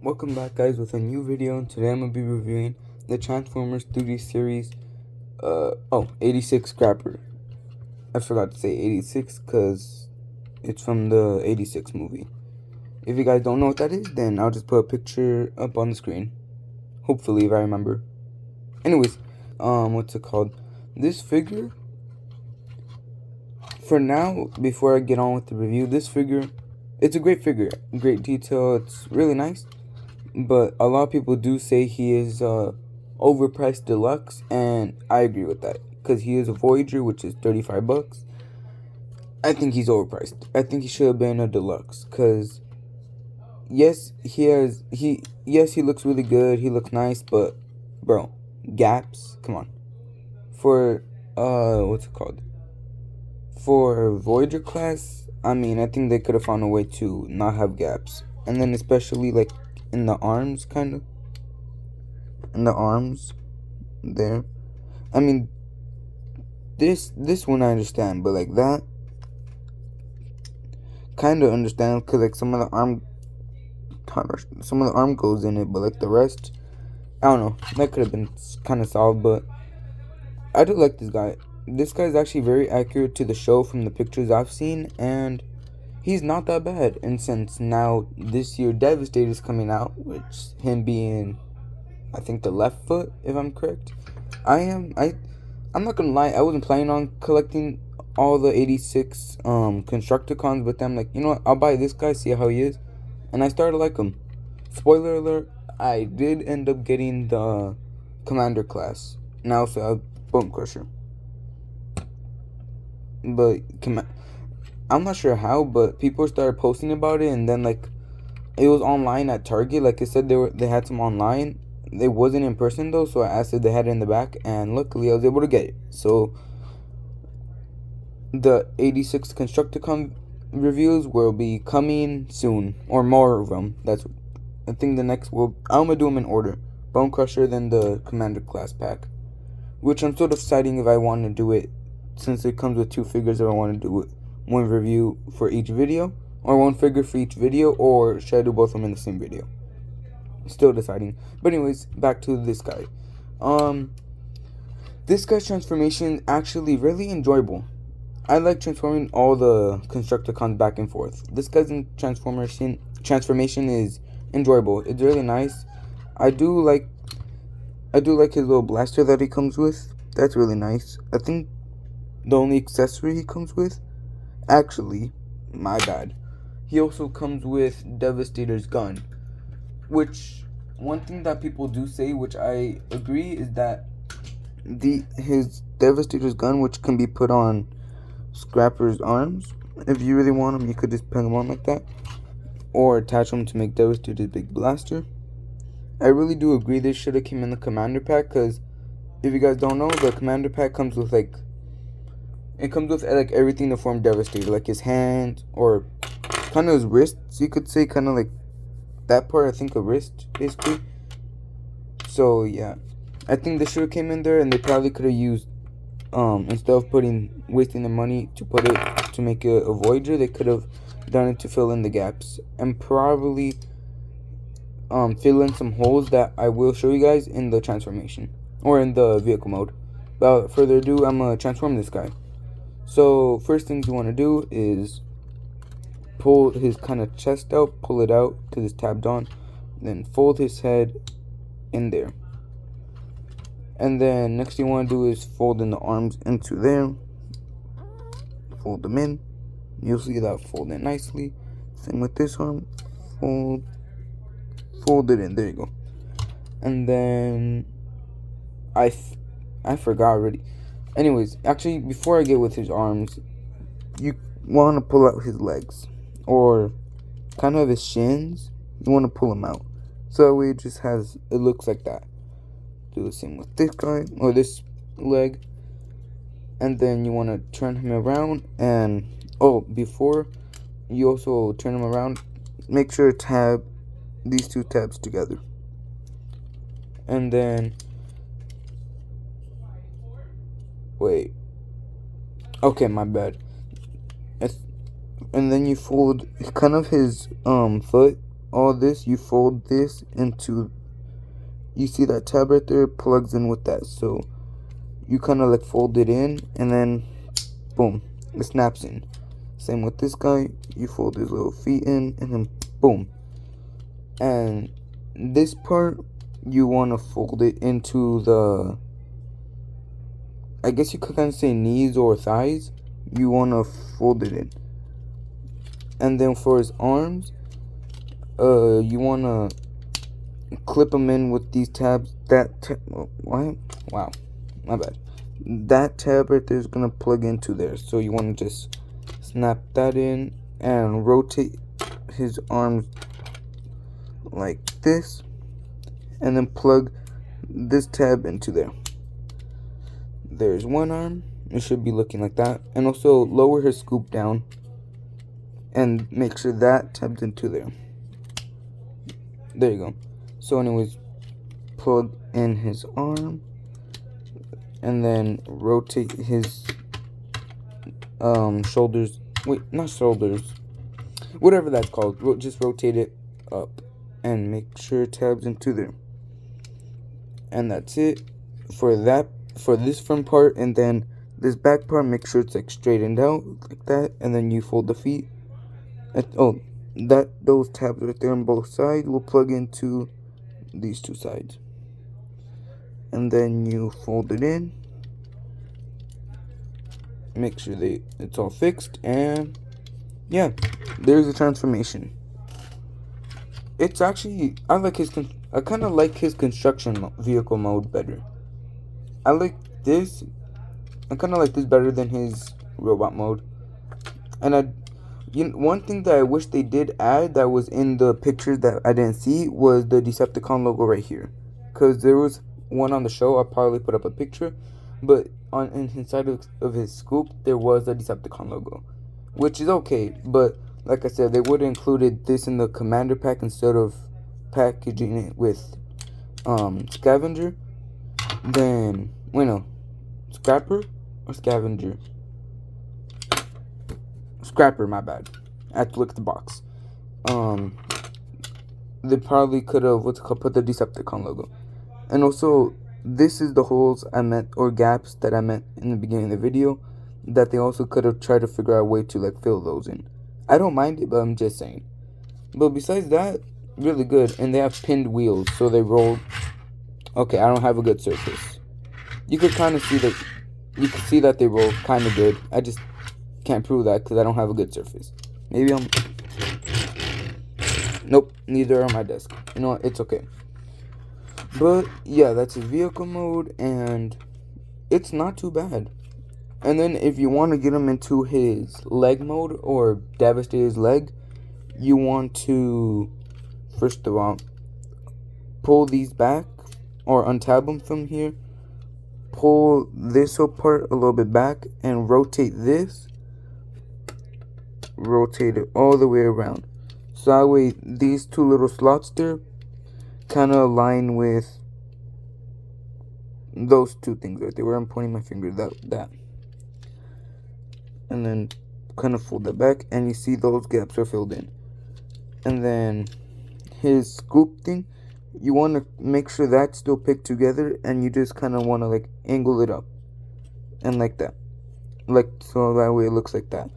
Welcome back, guys, with a new video, and today I'm going to be reviewing the Transformers 3D series, 86 Scrapper. I forgot to say 86 because it's from the 86 movie. If you guys don't know what that is, then I'll just put a picture up on the screen. Hopefully, if I remember. Anyways, what's it called? This figure, for now, before I get on with the review, this figure, it's a great figure. Great detail, it's really nice. But a lot of people do say he is overpriced deluxe, and I agree with that because he is a Voyager, which is $35. I think he's overpriced. I think he should have been a deluxe because yes, he looks really good. He looks nice, but bro, gaps. Come on. For what's it called? For Voyager class, I mean, I think they could have found a way to not have gaps, and then especially like in the arms, kind of. In the arms, there. I mean, this one I understand, but like that, kind of understand, cause like some of the arm goes in it, but like the rest, I don't know. That could have been kind of solved, but I do like this guy. This guy's actually very accurate to the show from the pictures I've seen, and he's not that bad. And since now this year Devastator is coming out, which him being, I think, the left foot, if I'm correct. I'm not gonna lie, I wasn't planning on collecting all the 86 Constructicons, but I'm like, you know what, I'll buy this guy, see how he is. And I started to like him. Spoiler alert, I did end up getting the Commander class. And I also have Bone Crusher. But I'm not sure how, but people started posting about it, and then like it was online at Target. Like I said, they had some online. It wasn't in person though, so I asked if they had it in the back, and luckily I was able to get it. So the 86 Constructicon reviews will be coming soon, or more of them. That's, I think, the next. I'm gonna do them in order: Bone Crusher, then the Commander class pack, which I'm sort of deciding if I want to do it, since it comes with two figures. If I want to do it one review for each video, or one figure for each video, or should I do both of them in the same video? Still deciding. But anyways, back to this guy. This guy's transformation actually really enjoyable. I like transforming all the Constructicons back and forth. This guy's transformation is enjoyable. It's really nice. I do like his little blaster that he comes with. That's really nice. I think the only accessory he comes with, actually, my bad, he also comes with Devastator's gun. Which, one thing that people do say, which I agree, is that his Devastator's gun, which can be put on Scrapper's arms, if you really want him, you could just pin him on like that, or attach him to make Devastator's big blaster. I really do agree this should have came in the Commander pack, because if you guys don't know, the Commander pack comes with like everything to form Devastator, like his hand, or kind of his wrists, you could say, kind of like that part, I think, a wrist, basically. So yeah, I think this should have came in there, and they probably could have used, instead of wasting the money to put it to make it a Voyager, they could have done it to fill in the gaps, and probably fill in some holes that I will show you guys in the transformation, or in the vehicle mode. Without further ado, I'm gonna transform this guy. So first things you want to do is pull his kind of chest out, pull it out because it's tabbed on, then fold his head in there. And then next thing you want to do is fold in the arms into there. Fold them in. You'll see that fold in nicely. Same with this arm. Fold it in. There you go. And then I forgot already. Anyways, actually, before I get with his arms, you want to pull out his legs, or kind of his shins. You want to pull them out, so that way it looks like that. Do the same with this guy, or this leg. And then you want to turn him around, and before you also turn him around, make sure to tab these two tabs together. And then okay, my bad. And then you fold kind of his foot all this, you fold this into, you see that tab right there plugs in with that, so you kind of like fold it in and then boom, it snaps in. Same with this guy, you fold his little feet in and then boom. And this part, you want to fold it into the, I guess you could kind of say knees or thighs. You want to fold it in. And then for his arms, you want to clip them in with these tabs. What? Wow, my bad. That tab right there is going to plug into there. So you want to just snap that in and rotate his arms like this. And then plug this tab into there. There's one arm. It should be looking like that. And also lower his scoop down and make sure that tabs into there. There you go. So anyways, plug in his arm and then rotate his shoulders. Wait, not shoulders. Whatever that's called. Just rotate it up and make sure it tabs into there. And that's it for that, for this front part. And then this back part, make sure it's like straightened out like that, and then you fold the feet. Those tabs right there on both sides will plug into these two sides, and then you fold it in, make sure it's all fixed, and yeah, there's the transformation. It's actually, I kind of like his construction vehicle mode better. I kind of like this better than his robot mode. And one thing that I wish they did add that was in the pictures that I didn't see was the Decepticon logo right here. Because there was one on the show. I'll probably put up a picture. But inside of his scoop, there was the Decepticon logo. Which is okay. But like I said, they would have included this in the Commander pack instead of packaging it with Scavenger. Then, Scrapper or Scavenger? Scrapper, my bad. I have to look at the box. They probably could have put the Decepticon logo. And also, this is the holes I meant, or gaps that I meant in the beginning of the video, that they also could have tried to figure out a way to like fill those in. I don't mind it, but I'm just saying. But besides that, really good. And they have pinned wheels, so they roll. Okay, I don't have a good surface. You could kind of see that. You can see that they roll kind of good. I just can't prove that because I don't have a good surface. Maybe I'm. Nope, neither on my desk. You know what? It's okay. But yeah, that's his vehicle mode, and it's not too bad. And then if you want to get him into his leg mode or devastate his leg, you want to, first of all, pull these back or untab them from here. Pull this apart a little bit back and rotate this. Rotate it all the way around. So that way these two little slots there kind of align with those two things right there where I'm pointing my finger, that. And then kind of fold that back and you see those gaps are filled in. And then his scoop thing, you want to make sure that's still picked together, and you just kind of want to like angle it up and like that, like so that way it looks like that.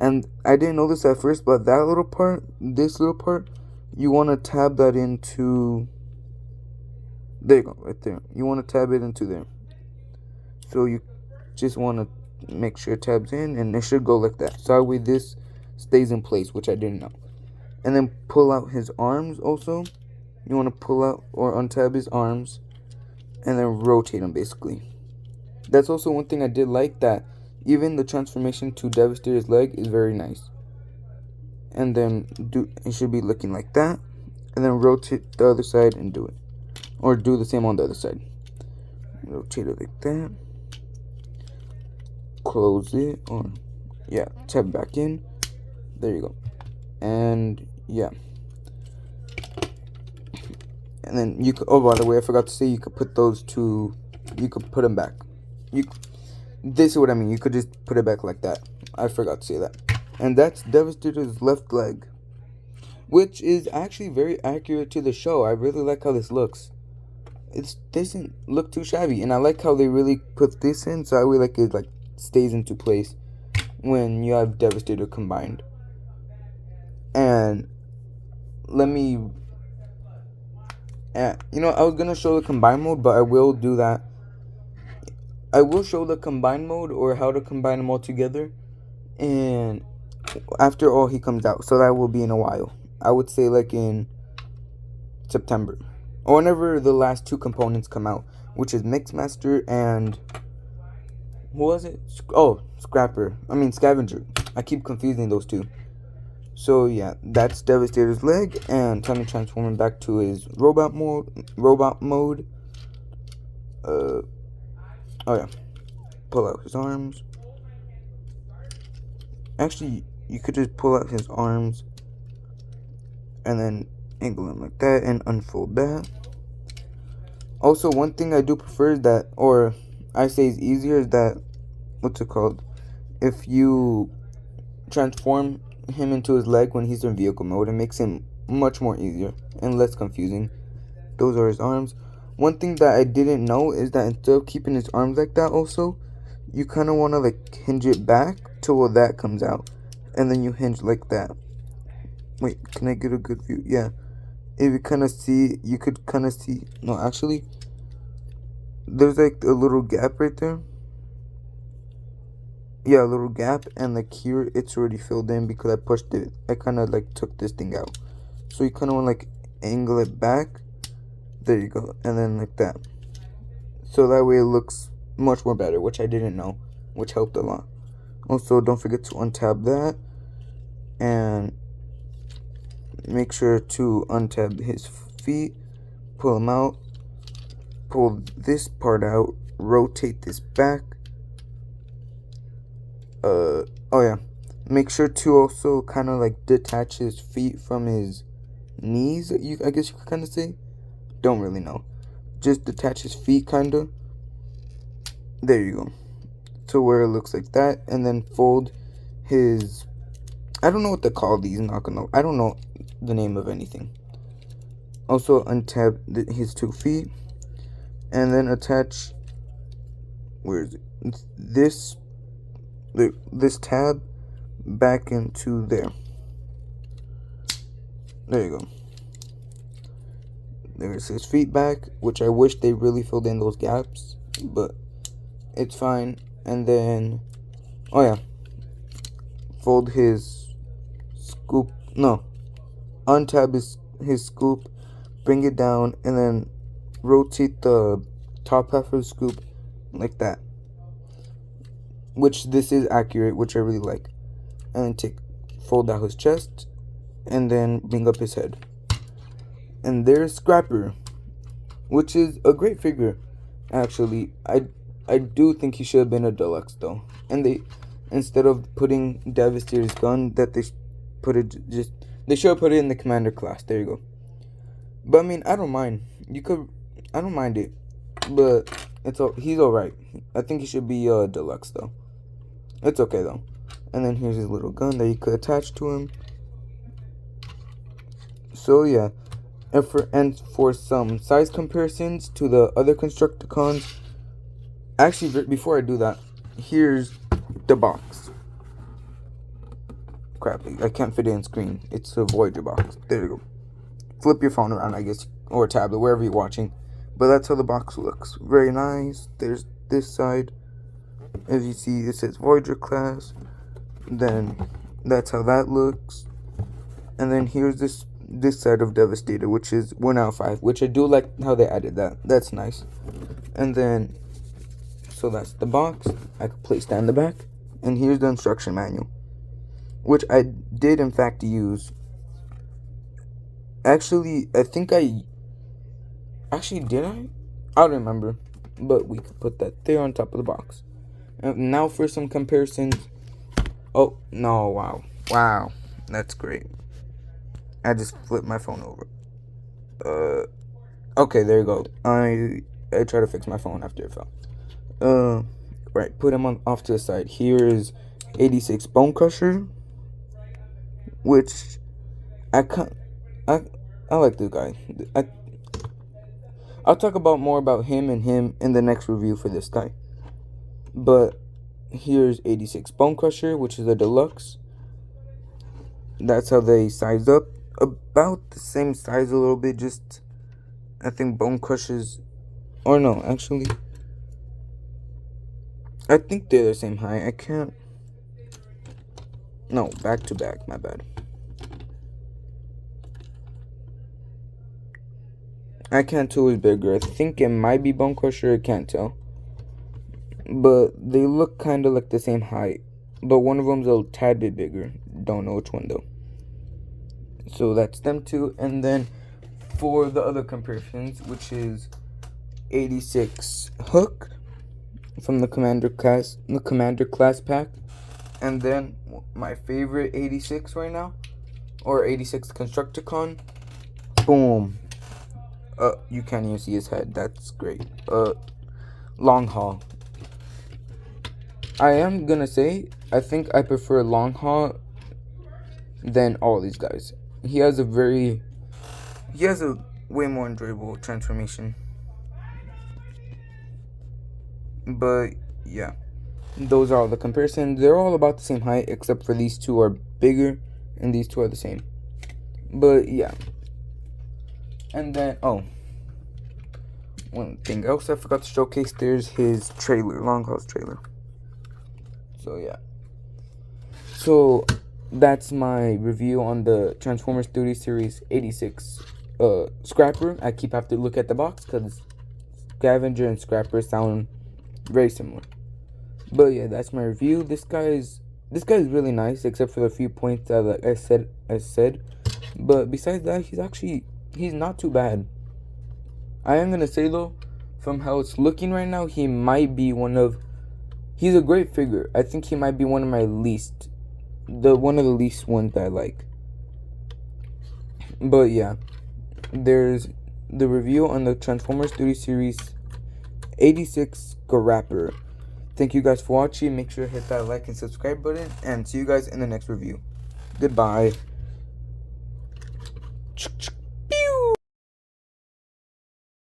And I didn't know this at first, but that little part, this little part, you want to tab that into, there you go, right there. You want to tab it into there. So you just want to make sure it tabs in, and it should go like that. So that way this stays in place, which I didn't know. And then pull out his arms also. You want to pull out or untab his arms and then rotate them basically. That's also one thing I did like, that even the transformation to devastate his leg is very nice. And then it should be looking like that. And then rotate the other side and do it. Or do the same on the other side. Rotate it like that. Close it, or yeah, tab back in. There you go. And yeah. And then you could, oh, by the way, I forgot to say, you could put those two, you could put them back. This is what I mean. You could just put it back like that. I forgot to say that. And that's Devastator's left leg. which is actually very accurate to the show. I really like how this looks. It doesn't look too shabby, and I like how they really put this in, so I really like it like stays into place when you have Devastator combined. And let me, I was gonna show the combine mode, but I will do that. I will show the combine mode or how to combine them all together, and after all he comes out, so that will be in a while. I would say like in September, or whenever the last two components come out, which is Mixmaster and who was it? Oh, Scavenger. I keep confusing those two. So yeah, that's Devastator's leg, and time to transform him back to his robot mode. Oh yeah, pull out his arms. Actually, you could just pull out his arms and then angle him like that and unfold that. Also, one thing I do prefer is that, or I say is easier, is that, what's it called? If you transform him into his leg when he's in vehicle mode, it makes him much more easier and less confusing. Those are his arms. One thing that I didn't know is that instead of keeping his arms like that, also, you kind of want to like hinge it back till where that comes out, and then you hinge like that. Wait, can I get a good view? Yeah. If you kind of see, you could kind of see. No, actually, there's like a little gap right there. Yeah, a little gap, and like here, it's already filled in because I pushed it. I kind of like took this thing out. So you kind of want to like angle it back. There you go. And then like that. So that way it looks much more better, which I didn't know, which helped a lot. Also, don't forget to untab that. And make sure to untab his feet, pull them out, pull this part out, rotate this back. Oh yeah, make sure to also kind of like detach his feet from his knees, I guess you could kind of say. Don't really know. Just detach his feet, kind of. There you go. To where it looks like that, and then fold his, I don't know what to call these, I don't know the name of anything. Also untab his 2 feet, and then attach, where is it? This tab back into there. There you go. There's his feet back, which I wish they really filled in those gaps, but it's fine. And then, oh yeah, fold his scoop, no, untab his scoop, bring it down, and then rotate the top half of the scoop like that, which this is accurate, which I really like. And then fold out his chest, and then bring up his head. And there's Scrapper, which is a great figure. Actually, I do think he should have been a deluxe though. And they, instead of putting Devastator's gun, that they should have put it in the commander class. There you go. But I mean, I don't mind. I don't mind it. But he's alright. I think he should be a deluxe though. It's okay though. And then here's his little gun that you could attach to him. So yeah. And for some size comparisons to the other Constructicons, actually, before I do that, here's the box. Crap, I can't fit it in screen. It's a Voyager box. There you go. Flip your phone around, I guess, or tablet, wherever you're watching. But that's how the box looks. Very nice. There's this side. As you see, it says Voyager class. Then that's how that looks. And then here's this side of Devastator, which is 1 out of 5, which I do like how they added that. That's nice. And then, so that's the box. I could place that in the back. And here's the instruction manual, which I did in fact use. Actually, I think did I? I don't remember. But we could put that there on top of the box. And now for some comparisons. Oh, no, wow. Wow, that's great. I just flipped my phone over. Okay, there you go. I tried to fix my phone after it fell. Right, put him off to the side. Here is 86 Bone Crusher, which I can't. I like this guy. I'll talk about more about him in the next review for this guy. But here's 86 Bone Crusher, which is a deluxe. That's how they sized up. About the same size a little bit, just I think Bone Crushers, or no, actually, I think they're the same height. I can't. No, back to back. My bad. I can't tell who's bigger. I think it might be Bone Crusher. I can't tell. But they look kind of like the same height. But one of them's a tad bit bigger. Don't know which one though. So that's them two. And then for the other comparisons, which is 86 Hook from the Commander class pack. And then my favorite 86 right now, or 86 Constructicon. Boom. You can't even see his head. That's great. Long Haul. I am gonna say, I think I prefer Long Haul than all these guys. He has a way more enjoyable transformation. But yeah, those are all the comparisons. They're all about the same height, except for these two are bigger and these two are the same. But yeah. And then, one thing else I forgot to showcase, there's his trailer, Long Haul's trailer. So yeah. So that's my review on the Transformers 3D Series 86 Scrapper. I keep having to look at the box because Scavenger and Scrapper sound very similar. But yeah, that's my review. This guy is really nice, except for the few points that I said. But besides that, he's not too bad. I am gonna say though, from how it's looking right now, he's a great figure. I think he might be one of the least ones that I like. But yeah, there's the review on the Transformers 3D Series 86 Scrapper. Thank you guys for watching. Make sure to hit that like and subscribe button, and see you guys in the next review. Goodbye.